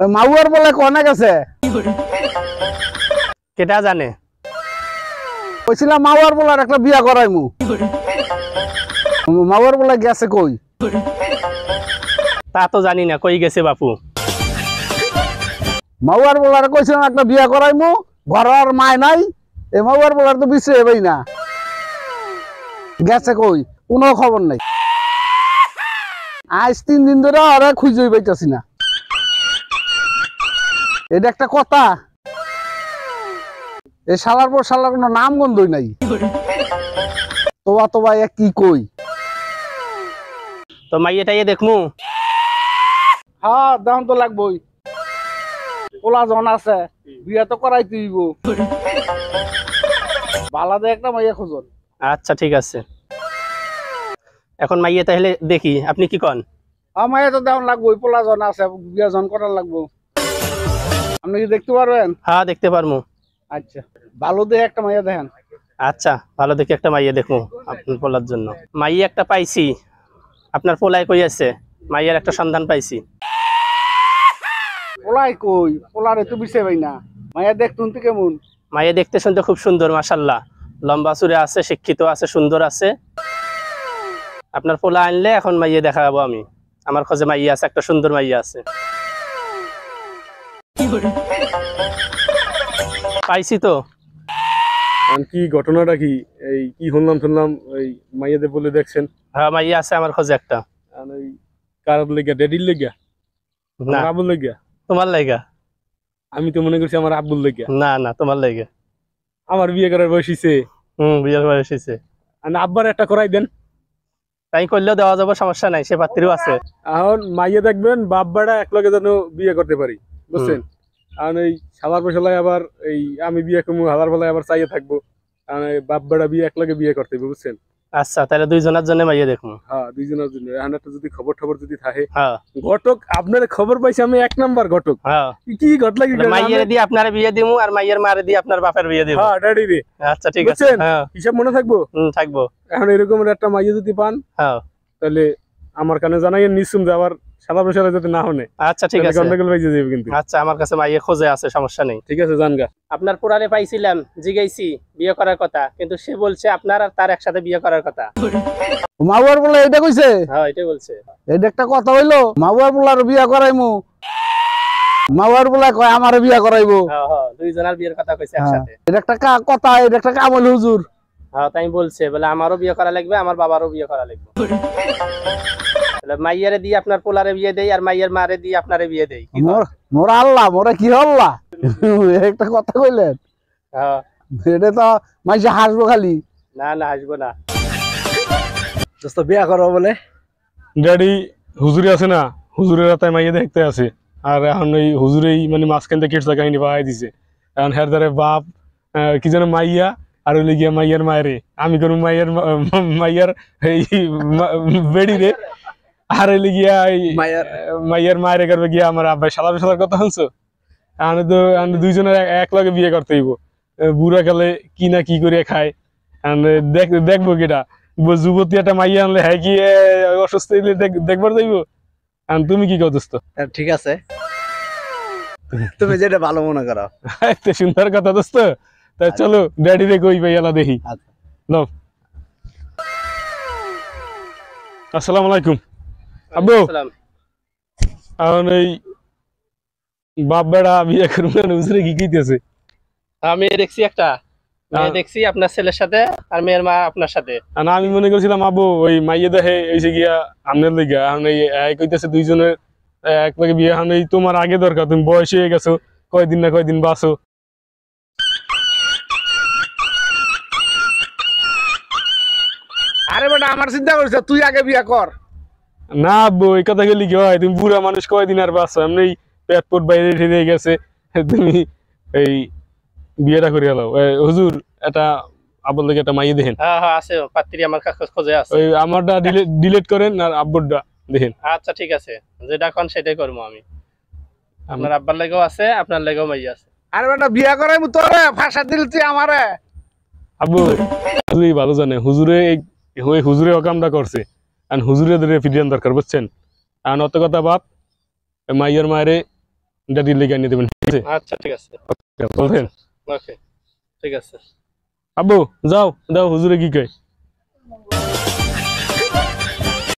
মাউয়ার বলে কনে গেছে কেটা জানে? কইছিলাম মাউয়ার বলার একটা বিয়া করাইমু। মাউয়ার বলে গেছে কই? তা তো জানি না কই গেছে বাপু। মাউয়ার বলার কইছিলাম একটা বিয়া করাইমু, ঘর আর মায় নাই। এই মাউয়ার বলার তো বিশ্বে এবই না, গেছে কই কোনো খবর নাই। আজ 3 দিন ধরে আরে খুঁজেই পাইতাছি না। এটা একটা কথা? এই শালার পর শালার কোনো নাম গন্ধই নাই। তোবা এক কি কই? তো মাইয়েটাইয়ে দেখমু। হ্যাঁ দাম তো লাগবই, পোলা জন আছে, বিয়া তো করাই তুইব। বালাদে একটা মাইয়া খুঁজন। আচ্ছা ঠিক আছে, এখন মাইয়ে তাহলে দেখি, আপনি কি কন? মাইয়া তো দাম লাগবই, পোলা জন আছে, বিয়া জন করার লাগবো। আপনি কি দেখতে পারবেন? হ্যাঁ দেখতে পারমু। আচ্ছা ভালো দেখে একটা মাইয়া দেখেন। আচ্ছা ভালো দেখে একটা মাইয়ে দেখবো আপনার পোলার জন্য। মাইয়ে একটা পাইছি, আপনার পোলায় কই আছে? মাইয়ের একটা সন্ধান পাইছি। পোলাই কই? পোলার তো বিষয় ভাই না। মাইয়া দেখতুন তো কেমন? মাইয়ে দেখতে শুনতে খুব সুন্দর, মাশাল্লাহ। লম্বা চুরে আছে, শিক্ষিত আছে, সুন্দর আছে। আপনার পোলা আনলে এখন মাইয়ে দেখাবো আমি। আমার খোঁজে মাইয়ে আছে, একটা সুন্দর মাইয়ে আছে। পাইছি তো। কি ঘটনাটা কি? এই কি শুনলাম এই মাইয়াদের বলে দেখছেন? হ্যাঁ মাইয়ে আছে আমার খোঁজে একটা। ওই কার লেগা? ড্যাডির লেগা? না আব্বুর লেগা? তোমার লাইগা। আমি তো মনে করছি আমার আব্বুর লেগা। না না তোমার লাইগা। আমার বিয়ে করার বয়স হইছে। বিয়ের বয়স হয়েছে। আব্বার একটা করাই দেন। তাই করলেও দেওয়া যাবে, সমস্যা নাই, সে পাত্রীও আছে। এখন মাইয়া দেখবেন বাপবাড়া একলগে যেন বিয়ে করতে পারি, বুঝছেন? কারণ এই সালার বসালায় আবার এই আমি বিয়ে করবো, হালার বেলায় আবার চাইয়ে থাকবো। কারণ এই বাপবাড়া বিয়ে একলগে বিয়ে করতে হবে, বুঝছেন? আচ্ছা তাহলে দুইজনের জন্য মাইয়ে দেখবো। হ্যাঁ দুইজনের জন্য। এখন একটা যদি খবর যদি থাকে। হ্যাঁ ঘটক আপনার খবর পাইছি আমি 1 নাম্বার ঘটক। হ্যাঁ কি ঘটলা কি? মাইয়ের দিয়ে আপনার বিয়ে দিমু আর মাইয়ের মারে দিয়ে আপনার বাপের বিয়ে দিব। হ্যাঁ ড্যাডি রে। আচ্ছা ঠিক আছে। হ্যাঁ হিসাব মনে থাকবো? থাকবো। এখন এরকম একটা মাইয়া যদি পান, হ্যাঁ তাহলে আমার কানে জানাইয়েন নিশ্চুম যে আবার সাদা বসালে যাতে না হনে। আচ্ছা ঠিক আছে। গন্ডগোল হয়ে যাবে কিন্তু। আচ্ছা আমার কাছে মাইয়ে খোঁজে আছে, সমস্যা নেই। ঠিক আছে জানগা। আপনার পুরানে পাইছিলাম, জিগাইছি বিয়ে করার কথা, কিন্তু সে বলছে আপনার আর তার একসাথে বিয়ে করার কথা। মাউয়ার বলে এটা কইছে? হ্যাঁ এটাই বলছে। এটা একটা কথা হইলো? মাউয়ার বলার বিয়া করাইমু, মাউয়ার বলা কয় আমার বিয়া করাইবো। হ্যাঁ হ্যাঁ দুইজনের বিয়ের কথা কইছে একসাথে। এটা একটা কথা, এটা একটা কাম হইলো হুজুর। হ্যাঁ তাই বলছে, বলে আমারও বিয়ে করা লাগবে, আমার বাবারও বিয়ে করা লাগবে। মাইয়ারে দিয়ে আপনার পোলারে বিয়ে দেই আর মাইয়ের মারে দিয়ে আপনারে বিয়ে দেই। মোরা আল্লাহ, মোরা কি আল্লাহ? একটা কথা কইলেন, হ্যাঁ এটা তো মাইসে হাসবো খালি। না না হাসবো না। দোস্ত বিয়া করবো বলে ড্যাডি হুজুরে আছে না, হুজুরের তাই মাইয়া দেখতে আছে। আর এখন ওই হুজুরেই মানে মাঝখান থেকে কেটে কাহিনী পাই দিছে। এখন হের দ্বারে বাপ কি যেন মাইয়া আর ওই গিয়া মাইয়ার মায়েরে আমি করবো মাইয়ার এই বেড়ি রে। আর ওই গিয়া মাইয়ার মায়েরে করবে গিয়া আমার আব্বাই সালার কথা শুনছো? আমি তো দুইজনের এক লগে বিয়ে করতে হইব। বুড়া কালে কি না কি করে খায় দেখবো কিটা। যুবতী একটা মাইয়া আনলে হ্যাঁ কি অসুস্থ দেখবার যাইব। তুমি কি কও দোস্ত? ঠিক আছে, তুমি যেটা ভালো মনে করো। সুন্দর কথা দোস্ত। তাই চলো ড্যাডি রে কই ভাইয়ালা দেখি। লও আসসালামু আলাইকুম আব্বু। এখন এই বাপ বেড়া বিয়ে করবেন, হুজুরে কি কইতেছে? আমি দেখছি একটা মেয়ে, দেখছি আপনার ছেলের সাথে আর মেয়ের মা আপনার সাথে। আমি মনে করছিলাম আব্বু ওই মাইয়ে দেখে এসে গিয়া আমনের লিগা। এখন এই কইতেছে দুইজনের এক লগে বিয়ে। এখন এই তোমার আগে দরকার, তুমি বয়স হয়ে গেছো, কয়দিন না কয়দিন বাঁচো। আরে বেটা আমার চিন্তা করছে তুই আগে বিয়া কর। না আব্বু এই কথা গেলি কি হয়? তুমি বুড়া মানুষ, কয়দিন আর বাঁচো? এমনি পেট পোট বাইরে ঠেলে গেছে, তুমি এই বিয়েটা করে এলো। হুজুর এটা আব্বুর লেগে একটা মাইয়ে দেখেন। হ্যাঁ হ্যাঁ আছে, পাত্রী আমার খোঁজে আছে। ওই আমারটা ডিলিট করেন আর আব্বুরটা দেখেন। আচ্ছা ঠিক আছে, যেটা কোন সেটাই করবো আমি। আপনার আব্বার লেগেও আছে, আপনার লেগেও মাইয়া আছে। আরে বেটা বিয়া করাইমু তোরে, ফাঁসা দিল তুই আমারে। আব্বু তুই ভালো জানে হুজুরে হুজুরে অকামটা করছে। আর হুজুরে ধরে ফিরিয়ান দরকার, বুঝছেন? আর অত কথা বাপ মাইয়ার মায়েরে এটা দিলে লেগে নিয়ে দেবেন, ঠিক আছে? আচ্ছা ঠিক আছে, বলছেন ওকে ঠিক আছে। আব্বু যাও দাও হুজুরে কি কয়।